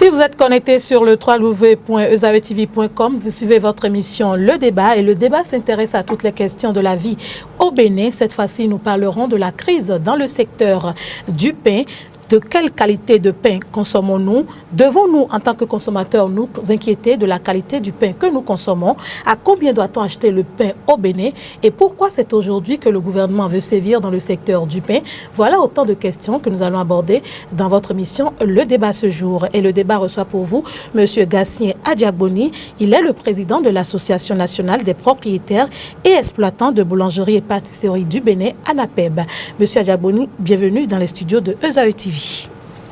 Si vous êtes connecté sur le www.ezavetv.com, vous suivez votre émission Le Débat et le débat s'intéresse à toutes les questions de la vie au Bénin. Cette fois-ci, nous parlerons de la crise dans le secteur du pain. De quelle qualité de pain consommons-nous? Devons-nous, en tant que consommateurs, nous inquiéter de la qualité du pain que nous consommons? À combien doit-on acheter le pain au Bénin? Et pourquoi c'est aujourd'hui que le gouvernement veut sévir dans le secteur du pain? Voilà autant de questions que nous allons aborder dans votre émission Le Débat ce jour. Et le débat reçoit pour vous M. Gatien Adjagboni. Il est le président de l'Association nationale des propriétaires et exploitants de boulangeries et pâtisseries du Bénin, ANAPEB. M. Adjagboni, bienvenue dans les studios de EZAE-TV.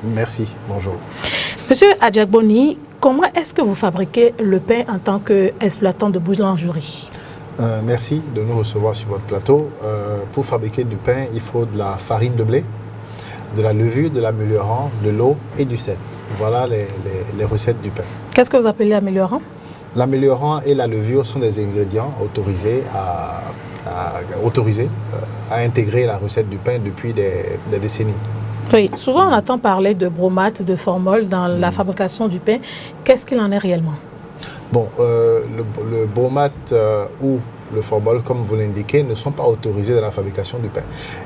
Merci, bonjour. Monsieur Adjagboni, comment est-ce que vous fabriquez le pain en tant qu'exploitant de boulangerie? Merci de nous recevoir sur votre plateau. Pour fabriquer du pain, il faut de la farine de blé, de la levure, de l'améliorant, de l'eau et du sel. Voilà les recettes du pain. Qu'est-ce que vous appelez améliorant? L'améliorant et la levure sont des ingrédients autorisés à intégrer la recette du pain depuis des décennies. Oui, souvent on entend parler de bromate, de formol dans la fabrication du pain. Qu'est-ce qu'il en est réellement? Bon, le bromate ou le formol, comme vous l'indiquez, ne sont pas autorisés dans la fabrication du pain.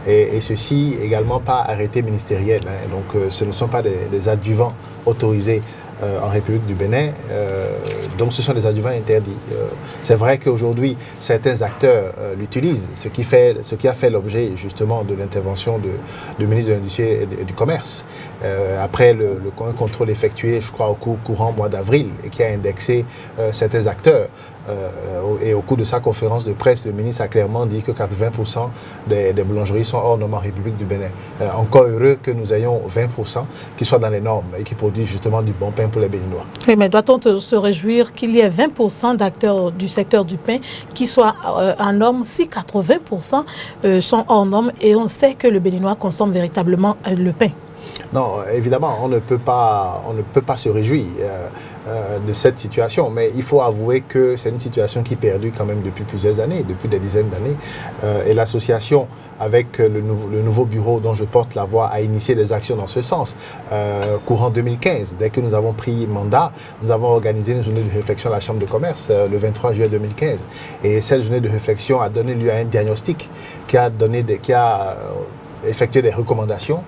Et ceci également par arrêté ministériel. Donc ce ne sont pas des adjuvants autorisés en République du Bénin. Donc ce sont des adjuvants interdits. C'est vrai qu'aujourd'hui, certains acteurs l'utilisent, ce qui a fait l'objet justement de l'intervention du ministre de l'Industrie et du Commerce. Après un contrôle effectué, je crois, au courant mois d'avril, et qui a indexé certains acteurs. Et au cours de sa conférence de presse, le ministre a clairement dit que 80% des boulangeries sont hors normes en République du Bénin. Encore heureux que nous ayons 20% qui soient dans les normes et qui produisent justement du bon pain pour les Béninois. Oui, mais doit-on se réjouir qu'il y ait 20% d'acteurs du secteur du pain qui soient en normes si 80% sont hors normes et on sait que le Béninois consomme véritablement le pain? Non, évidemment, on ne peut pas se réjouir de cette situation, mais il faut avouer que c'est une situation qui perdure quand même depuis plusieurs années, depuis des dizaines d'années. Et l'association, avec le nouveau bureau dont je porte la voix, a initié des actions dans ce sens. Courant 2015, dès que nous avons pris mandat, nous avons organisé une journée de réflexion à la Chambre de commerce le 23 juillet 2015. Et cette journée de réflexion a donné lieu à un diagnostic qui a effectué des recommandations,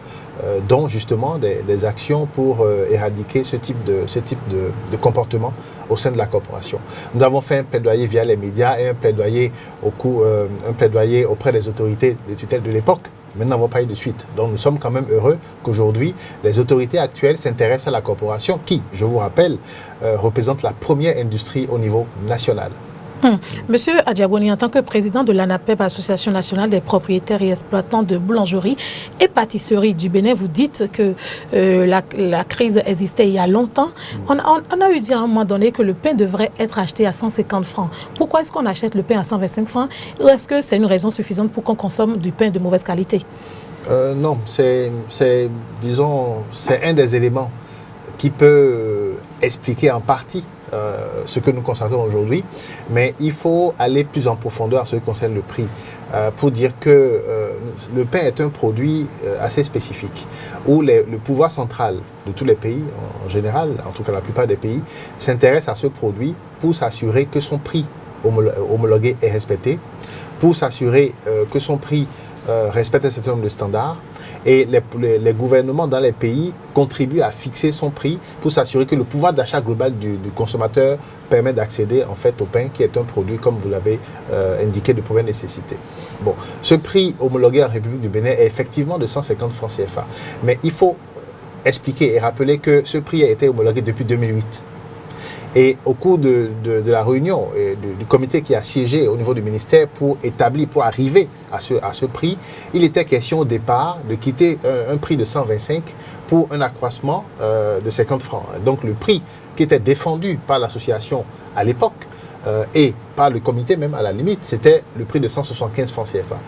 dont justement des actions pour éradiquer ce type de comportement au sein de la corporation. Nous avons fait un plaidoyer via les médias et un plaidoyer auprès des autorités de tutelle de l'époque, mais nous n'avons pas eu de suite. Donc nous sommes quand même heureux qu'aujourd'hui, les autorités actuelles s'intéressent à la corporation qui, je vous rappelle, représente la première industrie au niveau national. Monsieur Adjagboni, en tant que président de l'ANAPEB, Association nationale des propriétaires et exploitants de boulangeries et pâtisseries du Bénin, vous dites que la crise existait il y a longtemps. On a eu dit à un moment donné que le pain devrait être acheté à 150 francs. Pourquoi est-ce qu'on achète le pain à 125 francs? Ou est-ce que c'est une raison suffisante pour qu'on consomme du pain de mauvaise qualité? Non, c'est un des éléments qui peut expliquer en partie ce que nous constatons aujourd'hui, mais il faut aller plus en profondeur en ce qui concerne le prix pour dire que le pain est un produit assez spécifique où le pouvoir central de tous les pays, en général, en tout cas la plupart des pays, s'intéresse à ce produit pour s'assurer que son prix homologué est respecté, pour s'assurer que son prix respecte un certain nombre de standards. Et les gouvernements dans les pays contribuent à fixer son prix pour s'assurer que le pouvoir d'achat global du consommateur permet d'accéder en fait au pain qui est un produit, comme vous l'avez indiqué, de première nécessité. Bon, ce prix homologué en République du Bénin est effectivement de 150 francs CFA. Mais il faut expliquer et rappeler que ce prix a été homologué depuis 2008. Et au cours de la réunion du comité qui a siégé au niveau du ministère pour arriver à ce prix, il était question au départ de quitter un prix de 125 pour un accroissement de 50 francs. Donc le prix qui était défendu par l'association à l'époque et par le comité même à la limite, c'était le prix de 175 francs CFA.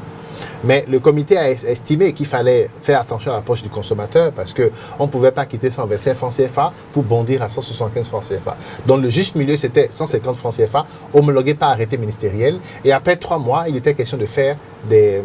Mais le comité a estimé qu'il fallait faire attention à la poche du consommateur parce qu'on ne pouvait pas quitter 125 francs CFA pour bondir à 175 francs CFA. Donc le juste milieu, c'était 150 francs CFA, homologué par arrêté ministériel. Et après 3 mois, il était question de faire des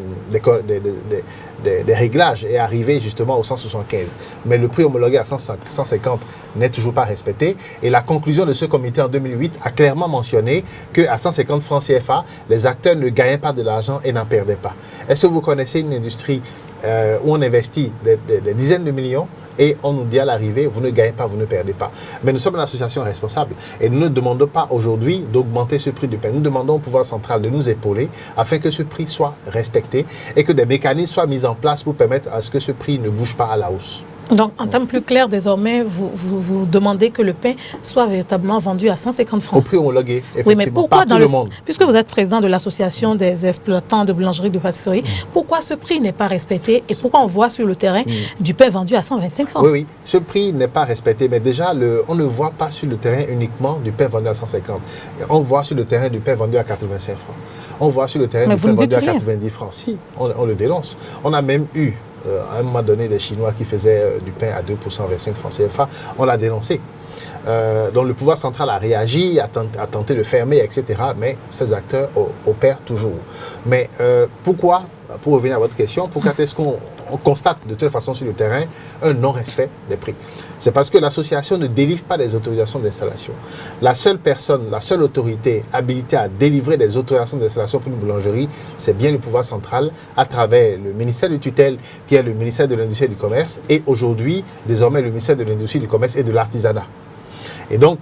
des réglages est arrivé justement au 175. Mais le prix homologué à 150 n'est toujours pas respecté. Et la conclusion de ce comité en 2008 a clairement mentionné qu'à 150 francs CFA, les acteurs ne gagnaient pas de l'argent et n'en perdaient pas. Est-ce que vous connaissez une industrie où on investit des dizaines de millions et on nous dit à l'arrivée, vous ne gagnez pas, vous ne perdez pas. Mais nous sommes une association responsable et nous ne demandons pas aujourd'hui d'augmenter ce prix du pain. Nous demandons au pouvoir central de nous épauler afin que ce prix soit respecté et que des mécanismes soient mis en place pour permettre à ce que ce prix ne bouge pas à la hausse. Donc, en termes plus clairs, désormais, vous demandez que le pain soit véritablement vendu à 150 francs. Au prix homologué, effectivement, oui, mais pourquoi par tout le monde. Puisque vous êtes président de l'association des exploitants de boulangerie de pâtisserie, pourquoi ce prix n'est pas respecté et pourquoi on voit sur le terrain du pain vendu à 125 francs? Oui, ce prix n'est pas respecté, mais déjà, on ne voit pas sur le terrain uniquement du pain vendu à 150. On voit sur le terrain du pain vendu à 85 francs. On voit sur le terrain du pain vendu à 90 francs. Si, on le dénonce. On a même eu à un moment donné, des Chinois qui faisaient du pain à 2%, 25 francs CFA, on l'a dénoncé. Donc le pouvoir central a réagi, a tenté de fermer, etc. Mais ces acteurs opèrent toujours. Mais pourquoi, pour revenir à votre question, pourquoi est-ce qu'on constate de toute façon sur le terrain un non-respect des prix? C'est parce que l'association ne délivre pas des autorisations d'installation. La seule personne, la seule autorité habilitée à délivrer des autorisations d'installation pour une boulangerie, c'est bien le pouvoir central à travers le ministère de tutelle qui est le ministère de l'Industrie et du Commerce et aujourd'hui, désormais, le ministère de l'Industrie, du Commerce et de l'Artisanat. Et donc,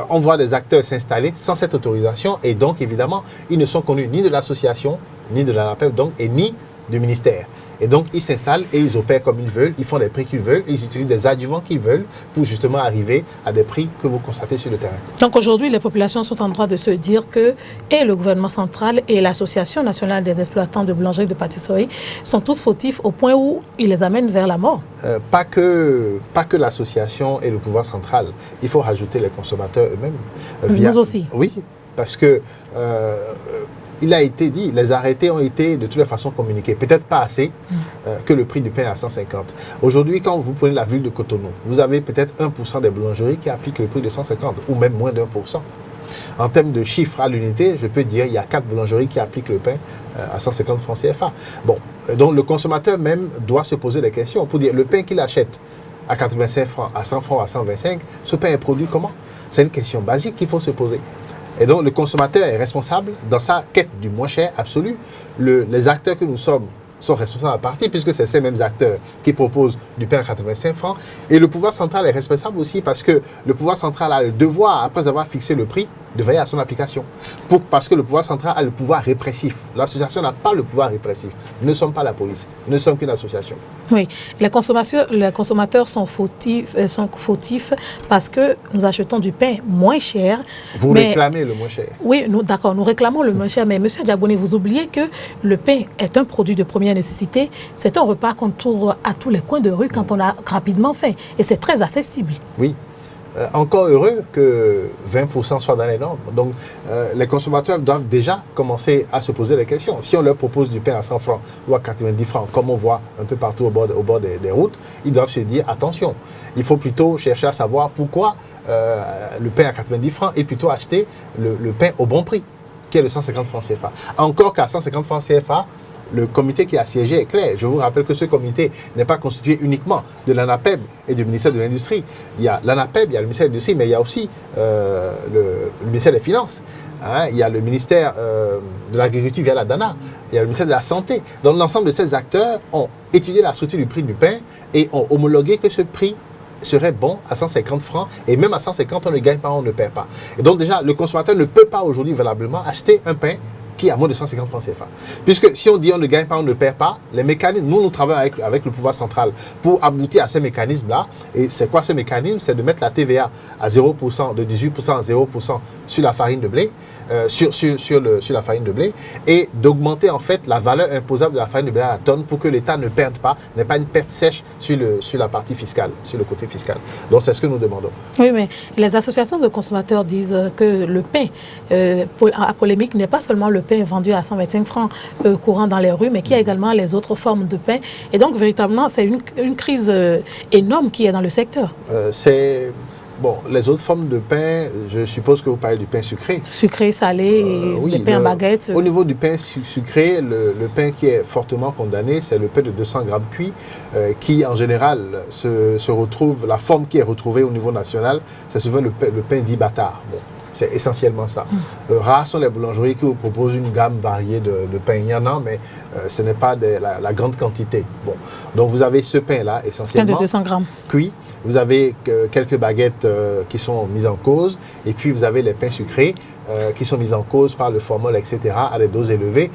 on voit des acteurs s'installer sans cette autorisation et donc, évidemment, ils ne sont connus ni de l'association, ni de l'ANAPEP, donc, et ni du ministère. Et donc, ils s'installent et ils opèrent comme ils veulent, ils font les prix qu'ils veulent, ils utilisent des adjuvants qu'ils veulent pour justement arriver à des prix que vous constatez sur le terrain. Donc aujourd'hui, les populations sont en droit de se dire que et le gouvernement central et l'Association nationale des exploitants de boulangerie et de pâtisserie sont tous fautifs au point où ils les amènent vers la mort. Pas que l'association et le pouvoir central. Il faut rajouter les consommateurs eux-mêmes. Nous aussi. Oui, parce que il a été dit, les arrêtés ont été de toutes les façons communiqués. Peut-être pas assez que le prix du pain à 150. Aujourd'hui, quand vous prenez la ville de Cotonou, vous avez peut-être 1% des boulangeries qui appliquent le prix de 150 ou même moins d'1%. En termes de chiffres à l'unité, je peux dire qu'il y a 4 boulangeries qui appliquent le pain à 150 francs CFA. Bon, donc le consommateur même doit se poser des questions pour dire le pain qu'il achète à 85 francs, à 100 francs, à 125, ce pain est produit comment? C'est une question basique qu'il faut se poser. Et donc, le consommateur est responsable dans sa quête du moins cher absolu. Les acteurs que nous sommes sont responsables à partie, puisque c'est ces mêmes acteurs qui proposent du pain à 85 francs. Et le pouvoir central est responsable aussi parce que le pouvoir central a le devoir, après avoir fixé le prix, de veiller à son application. Parce que le pouvoir central a le pouvoir répressif. L'association n'a pas le pouvoir répressif. Nous ne sommes pas la police. Nous ne sommes qu'une association. Oui, les consommateurs sont fautifs parce que nous achetons du pain moins cher. Vous réclamez le moins cher. Oui, d'accord, nous réclamons le moins cher. Mais M. Diaboné, vous oubliez que le pain est un produit de première nécessité. C'est un repas qu'on trouve à tous les coins de rue quand on a rapidement faim. Et c'est très accessible. Oui. Encore heureux que 20% soit dans les normes. Donc, les consommateurs doivent déjà commencer à se poser des questions. Si on leur propose du pain à 100 francs ou à 90 francs, comme on voit un peu partout au bord des routes, ils doivent se dire, attention, il faut plutôt chercher à savoir pourquoi le pain à 90 francs et plutôt acheter le pain au bon prix, qui est le 150 francs CFA. Encore qu'à 150 francs CFA, le comité qui a siégé est clair. Je vous rappelle que ce comité n'est pas constitué uniquement de l'ANAPEB et du ministère de l'Industrie. Il y a l'ANAPEB, il y a le ministère de l'Industrie, mais il y a aussi le ministère des Finances. Hein, il y a le ministère de l'Agriculture via la DANA. Il y a le ministère de la Santé. Donc l'ensemble de ces acteurs ont étudié la structure du prix du pain et ont homologué que ce prix serait bon à 150 francs et même à 150 on ne gagne pas, on ne perd pas. Et donc déjà, le consommateur ne peut pas aujourd'hui valablement acheter un pain qui est à moins de 150 francs CFA. Puisque si on dit on ne gagne pas, on ne perd pas, les mécanismes, nous travaillons avec le pouvoir central pour aboutir à ces mécanismes-là. Et c'est quoi ce mécanisme? C'est de mettre la TVA à 0%, de 18% à 0% sur la farine de blé, sur la farine de blé, et d'augmenter en fait la valeur imposable de la farine de blé à la tonne pour que l'État ne perde pas, n'ait pas une perte sèche sur la partie fiscale, sur le côté fiscal. Donc c'est ce que nous demandons. Oui, mais les associations de consommateurs disent que le pain à polémique n'est pas seulement le pain vendu à 125 francs courant dans les rues, mais qu'il y a également les autres formes de pain. Et donc, véritablement, c'est une crise énorme qui est dans le secteur. Bon, les autres formes de pain, je suppose que vous parlez du pain sucré. Sucré, salé, Oui, les pains en baguette. Au niveau du pain sucré, le pain qui est fortement condamné, c'est le pain de 200 grammes cuit, qui en général se retrouve, la forme qui est retrouvée au niveau national, c'est souvent le pain dit bâtard. Bon, c'est essentiellement ça. Rares sont les boulangeries qui vous proposent une gamme variée de pains. Il y en a, mais ce n'est pas la grande quantité. Bon, donc vous avez ce pain-là, essentiellement. Pain de 200 grammes. Cuit. Vous avez quelques baguettes qui sont mises en cause, et puis vous avez les pains sucrés qui sont mis en cause par le formol, etc., à des doses élevées.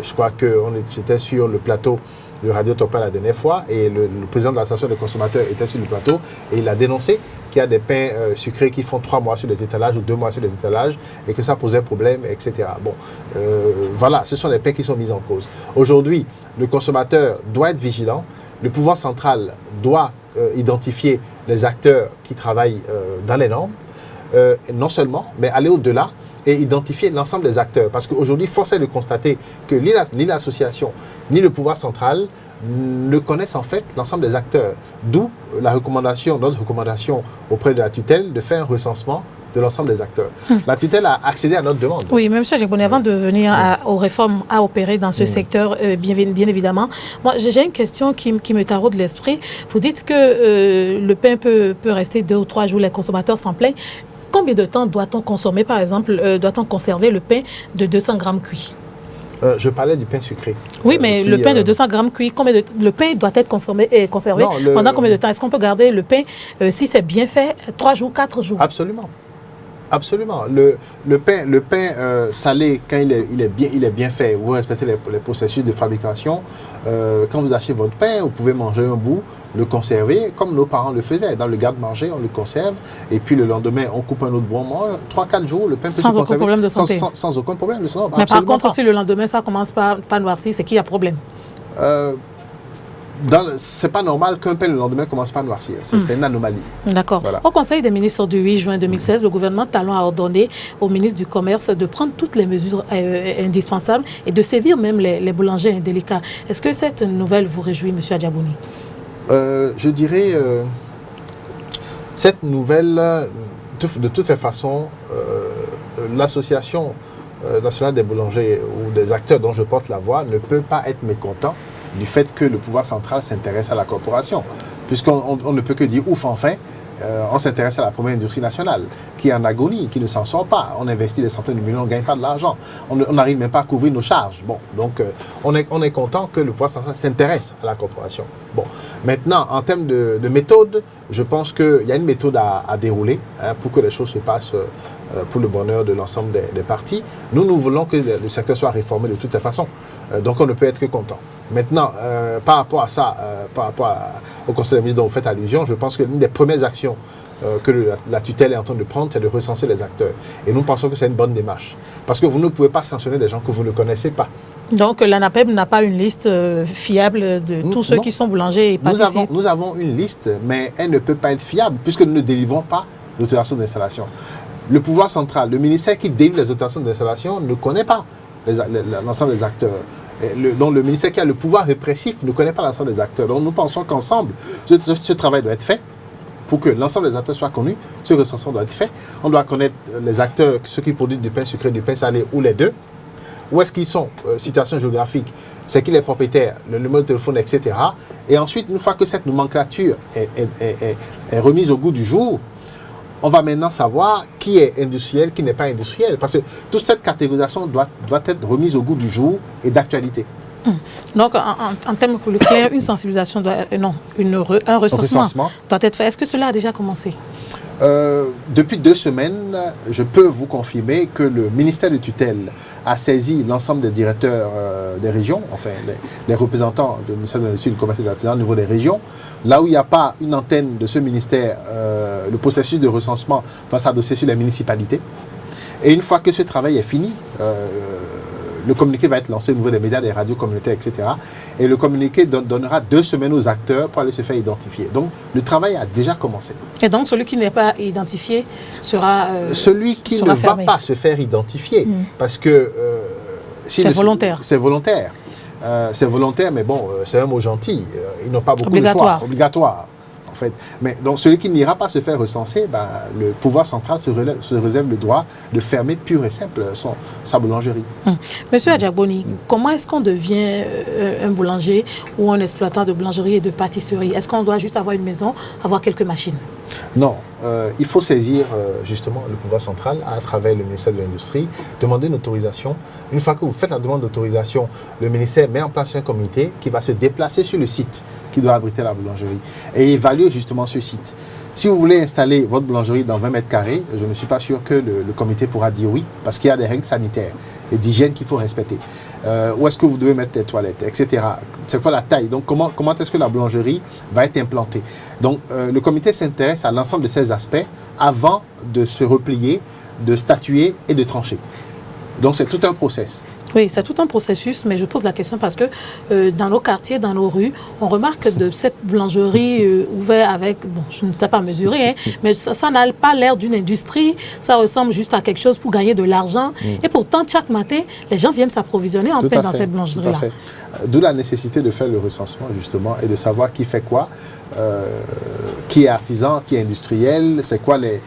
Je crois que j'étais sur le plateau de Radio Topin la dernière fois, et le président de l'association des consommateurs était sur le plateau, et il a dénoncé qu'il y a des pains sucrés qui font 3 mois sur les étalages ou 2 mois sur les étalages, et que ça posait problème, etc. Bon, voilà, ce sont les pains qui sont mis en cause. Aujourd'hui, le consommateur doit être vigilant, le pouvoir central doit identifier les acteurs qui travaillent dans les normes, non seulement, mais aller au-delà et identifier l'ensemble des acteurs. Parce qu'aujourd'hui, force est de constater que ni l'association, ni le pouvoir central ne connaissent en fait l'ensemble des acteurs. D'où notre recommandation auprès de la tutelle de faire un recensement de l'ensemble des acteurs. La tutelle a accédé à notre demande. Oui, mais M. Adjaboni, avant de venir aux réformes à opérer dans ce secteur, bien évidemment, moi j'ai une question qui me taraude l'esprit. Vous dites que le pain peut rester 2 ou 3 jours, les consommateurs s'en plaignent. Combien de temps doit-on consommer, par exemple, doit-on conserver le pain de 200 grammes cuit? Je parlais du pain sucré. Oui, mais le pain de 200 grammes cuit, le pain doit être consommé et conservé pendant combien de temps? Est-ce qu'on peut garder le pain, si c'est bien fait, 3 jours, 4 jours? Absolument. Absolument. Le pain salé, quand il est bien fait, vous respectez les processus de fabrication. Quand vous achetez votre pain, vous pouvez manger un bout, le conserver, comme nos parents le faisaient. Dans le garde-manger, on le conserve, et puis le lendemain, on coupe un autre bout, on mange. 3-4 jours, le pain peut se conserver. Sans aucun problème de santé. Sans aucun problème de santé. Mais par contre, si le lendemain, ça commence pas noircir, c'est qu'il y a problème. C'est pas normal qu'un pain le lendemain commence pas à noircir. C'est une anomalie. D'accord. Voilà. Au Conseil des ministres du 8 juin 2016, le gouvernement Talon a ordonné au ministre du Commerce de prendre toutes les mesures indispensables et de sévir même les boulangers indélicats. Est-ce que cette nouvelle vous réjouit, M. Adjaboni? Je dirais, cette nouvelle, de toutes les façons, l'association nationale des boulangers ou des acteurs dont je porte la voix ne peut pas être mécontent du fait que le pouvoir central s'intéresse à la corporation. Puisqu'on ne peut que dire ouf, enfin, on s'intéresse à la première industrie nationale, qui est en agonie, qui ne s'en sort pas. On investit des centaines de millions, on ne gagne pas de l'argent. On n'arrive même pas à couvrir nos charges. Bon, donc on est content que le pouvoir central s'intéresse à la corporation. Bon, maintenant, en termes de méthode, je pense qu'il y a une méthode à dérouler pour que les choses se passent pour le bonheur de l'ensemble des partis. Nous voulons que le secteur soit réformé de toutes les façons. Donc on ne peut être que content. Maintenant, par rapport à ça, par rapport au Conseil des ministres dont vous faites allusion, je pense que l'une des premières actions que la tutelle est en train de prendre, c'est de recenser les acteurs. Et nous pensons que c'est une bonne démarche. Parce que vous ne pouvez pas sanctionner des gens que vous ne connaissez pas. Donc l'ANAPEB n'a pas une liste fiable de tous ceux qui sont boulangers et pâtissiers? Nous avons une liste, mais elle ne peut pas être fiable puisque nous ne délivrons pas l'autorisation d'installation. Le pouvoir central, le ministère qui délivre les autorisations d'installation ne connaît pas l'ensemble des acteurs. Donc le ministère qui a le pouvoir répressif ne connaît pas l'ensemble des acteurs. Donc nous pensons qu'ensemble, ce travail doit être fait pour que l'ensemble des acteurs soient connus. Ce recensement doit être fait. On doit connaître les acteurs, ceux qui produisent du pain sucré, du pain salé ou les deux. Où est-ce qu'ils sont, situation géographique, c'est qui les propriétaires, le numéro de téléphone, etc. Et ensuite, une fois que cette nomenclature est remise au goût du jour, on va maintenant savoir qui est industriel, qui n'est pas industriel. Parce que toute cette catégorisation doit être remise au goût du jour et d'actualité. Donc, en termes plus clairs, une sensibilisation, un recensement doit être fait. Est-ce que cela a déjà commencé? Depuis 2 semaines, je peux vous confirmer que le ministère de tutelle a saisi l'ensemble des directeurs des régions, enfin les représentants du ministère de l'Industrie, du Commerce et de l'Artisanat au niveau des régions. Là où il n'y a pas une antenne de ce ministère, le processus de recensement va s'adosser sur les municipalités. Et une fois que ce travail est fini, le communiqué va être lancé au niveau des médias, des radios communautaires, etc. Et le communiqué donnera 2 semaines aux acteurs pour aller se faire identifier. Donc, le travail a déjà commencé. Et donc, celui qui n'est pas identifié sera celui qui ne va pas se faire identifier, parce que... c'est volontaire. C'est volontaire. C'est volontaire, mais bon, c'est un mot gentil. Ils n'ont pas beaucoup de choix. Obligatoire. en fait. Mais donc, celui qui n'ira pas se faire recenser, le pouvoir central se réserve le droit de fermer pur et simple sa boulangerie. Monsieur Adjagboni, comment est-ce qu'on devient un boulanger ou un exploitant de boulangerie et de pâtisserie? Est-ce qu'on doit juste avoir une maison, avoir quelques machines? Non, il faut saisir justement le pouvoir central à travers le ministère de l'Industrie, demander une autorisation. Une fois que vous faites la demande d'autorisation, le ministère met en place un comité qui va se déplacer sur le site qui doit abriter la boulangerie et évaluer justement ce site. Si vous voulez installer votre boulangerie dans 20 mètres carrés, je ne suis pas sûr que le comité pourra dire oui, parce qu'il y a des règles sanitaires et d'hygiène qu'il faut respecter. Où est-ce que vous devez mettre les toilettes, etc. C'est quoi la taille? Donc, comment est-ce que la boulangerie va être implantée? Donc, le comité s'intéresse à l'ensemble de ces aspects avant de se replier, de statuer et de trancher. Donc, c'est tout un process. Oui, c'est tout un processus, mais je pose la question parce que dans nos quartiers, dans nos rues, on remarque de cette boulangerie ouverte avec, bon, je ne sais pas mesurer, hein, mais ça n'a pas l'air d'une industrie, ça ressemble juste à quelque chose pour gagner de l'argent. Et pourtant, chaque matin, les gens viennent s'approvisionner en pain dans cette boulangerie-là. D'où la nécessité de faire le recensement, justement, et de savoir qui fait quoi, qui est artisan, qui est industriel, c'est quoi les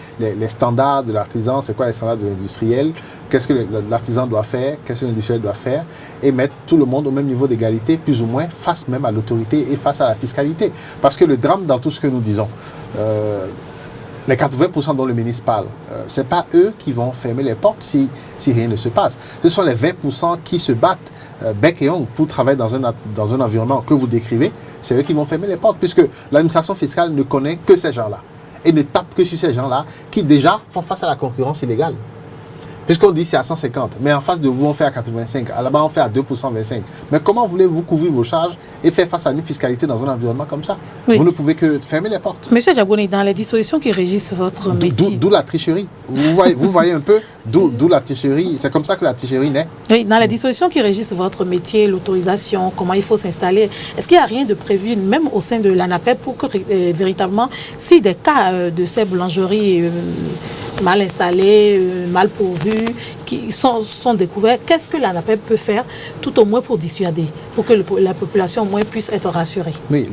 standards de l'artisan, c'est quoi les standards de l'industriel, qu'est-ce que l'artisan doit faire, qu'est-ce que l'industriel doit faire, et mettre tout le monde au même niveau d'égalité, plus ou moins, face même à l'autorité et face à la fiscalité. Parce que le drame dans tout ce que nous disons, les 80% dont le ministre parle, ce n'est pas eux qui vont fermer les portes si rien ne se passe. Ce sont les 20% qui se battent bec et ongle pour travailler dans un environnement que vous décrivez. C'est eux qui vont fermer les portes, puisque l'administration fiscale ne connaît que ces gens-là et ne tape que sur ces gens-là qui déjà font face à la concurrence illégale. Puisqu'on dit c'est à 150, mais en face de vous, on fait à 85. Là-bas, on fait à 2% 25. Mais comment voulez-vous couvrir vos charges et faire face à une fiscalité dans un environnement comme ça? Oui. Vous ne pouvez que fermer les portes. Monsieur Adjagboni, dans les dispositions qui régissent votre métier... D'où la tricherie. Vous voyez un peu d'où la tricherie. C'est comme ça que la tricherie naît. Oui, dans les dispositions qui régissent votre métier, l'autorisation, comment il faut s'installer, est-ce qu'il n'y a rien de prévu, même au sein de l'ANAPEB, pour que véritablement, si des cas de ces boulangeries mal installées, mal pourvues, qui sont découverts, qu'est-ce que l'ANAPEB peut faire, tout au moins pour dissuader, pour que la population au moins puisse être rassurée? Oui,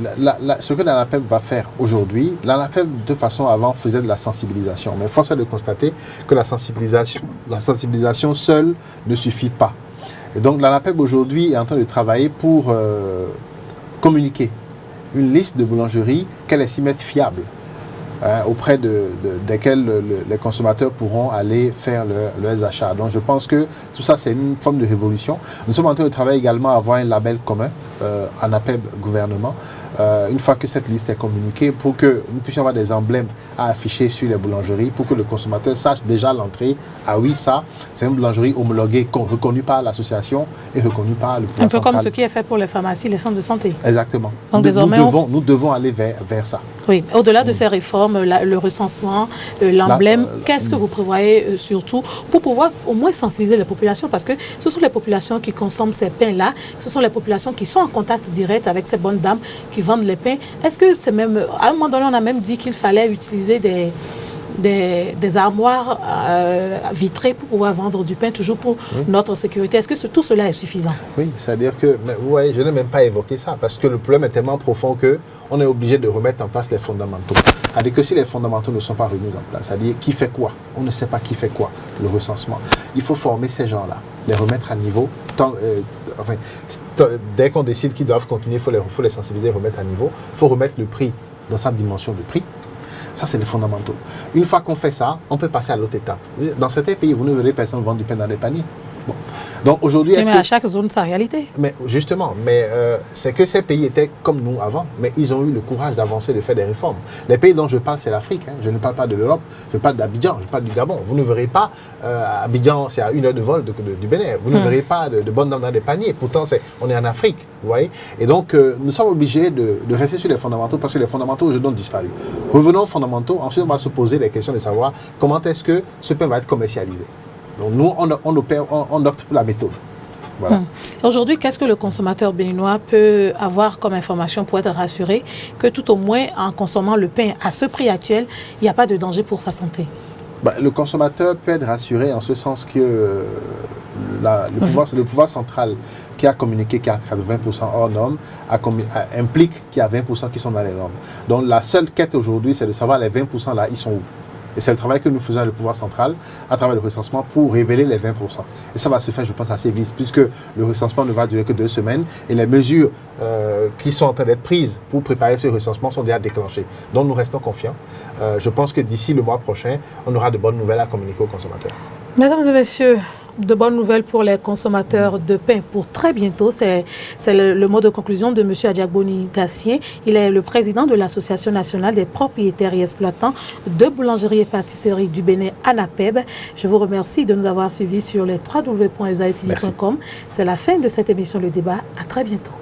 ce que l'ANAPEB va faire aujourd'hui, l'ANAPEB de façon avant faisait de la sensibilisation, mais force est de constater que la sensibilisation seule ne suffit pas. Et donc l'ANAPEB aujourd'hui est en train de travailler pour communiquer une liste de boulangeries qu'elle estime être fiable, auprès desquels les consommateurs pourront aller faire leurs achats. Donc je pense que tout ça, c'est une forme de révolution. Nous sommes en train de travailler également à avoir un label commun, ANAPEB gouvernement, une fois que cette liste est communiquée, pour que nous puissions avoir des emblèmes à afficher sur les boulangeries, pour que le consommateur sache déjà l'entrée. Ah oui, ça, c'est une boulangerie homologuée, reconnue par l'association et reconnue par le pouvoir central. Un peu comme ce qui est fait pour les pharmacies, les centres de santé. Exactement. Donc, nous devons aller vers ça. Oui, au-delà de ces réformes, le recensement, l'emblème, qu'est-ce que vous prévoyez surtout pour pouvoir au moins sensibiliser les populations? Parce que ce sont les populations qui consomment ces pains-là, ce sont les populations qui sont en contact direct avec ces bonnes dames qui vendent les pains. Est-ce que c'est même... À un moment donné, on a même dit qu'il fallait utiliser des armoires vitrées pour pouvoir vendre du pain, toujours pour notre sécurité. Est-ce que tout cela est suffisant? Oui, c'est-à-dire que, vous voyez, je n'ai même pas évoqué ça, parce que le problème est tellement profond qu'on est obligé de remettre en place les fondamentaux. C'est-à-dire que si les fondamentaux ne sont pas remis en place, c'est-à-dire qui fait quoi? On ne sait pas qui fait quoi, le recensement. Il faut former ces gens-là, les remettre à niveau. Dès qu'on décide qu'ils doivent continuer, il faut les sensibiliser, remettre à niveau. Il faut remettre le prix dans sa dimension de prix. Ça, c'est les fondamentaux. Une fois qu'on fait ça, on peut passer à l'autre étape. Dans certains pays, vous ne verrez personne vendre du pain dans des paniers. Bon. Donc aujourd'hui, mais à chaque zone, sa réalité. Mais justement, c'est que ces pays étaient comme nous avant, mais ils ont eu le courage d'avancer, de faire des réformes. Les pays dont je parle, c'est l'Afrique. Je ne parle pas de l'Europe, je parle d'Abidjan, je parle du Gabon. Vous ne verrez pas, Abidjan, c'est à 1 heure de vol du Bénin. Vous ne verrez pas de bonnes dames dans des paniers. Pourtant, on est en Afrique, vous voyez. Et donc, nous sommes obligés de rester sur les fondamentaux, parce que les fondamentaux aujourd'hui ont disparu. Revenons aux fondamentaux. Ensuite, on va se poser les questions de savoir comment est-ce que ce pain va être commercialisé. Donc nous, on opte pour la méthode. Voilà. Aujourd'hui, qu'est-ce que le consommateur béninois peut avoir comme information pour être rassuré que tout au moins en consommant le pain à ce prix actuel, il n'y a pas de danger pour sa santé? Le consommateur peut être rassuré en ce sens que le pouvoir central qui a communiqué qu'à 80% hors normes implique qu'il y a 20% qui sont dans les normes. Donc la seule quête aujourd'hui, c'est de savoir les 20% là, ils sont où. Et c'est le travail que nous faisons avec le pouvoir central à travers le recensement pour révéler les 20%. Et ça va se faire, je pense, assez vite, puisque le recensement ne va durer que 2 semaines et les mesures qui sont en train d'être prises pour préparer ce recensement sont déjà déclenchées. Donc nous restons confiants. Je pense que d'ici le mois prochain, on aura de bonnes nouvelles à communiquer aux consommateurs. Mesdames et messieurs, de bonnes nouvelles pour les consommateurs de pain pour très bientôt. C'est le mot de conclusion de M. Adjagboni Gassier. Il est le président de l'Association nationale des propriétaires et exploitants de boulangerie et pâtisserie du Bénin, ANAPEB. Je vous remercie de nous avoir suivis sur les www.usaetv.com. C'est la fin de cette émission Le Débat. À très bientôt.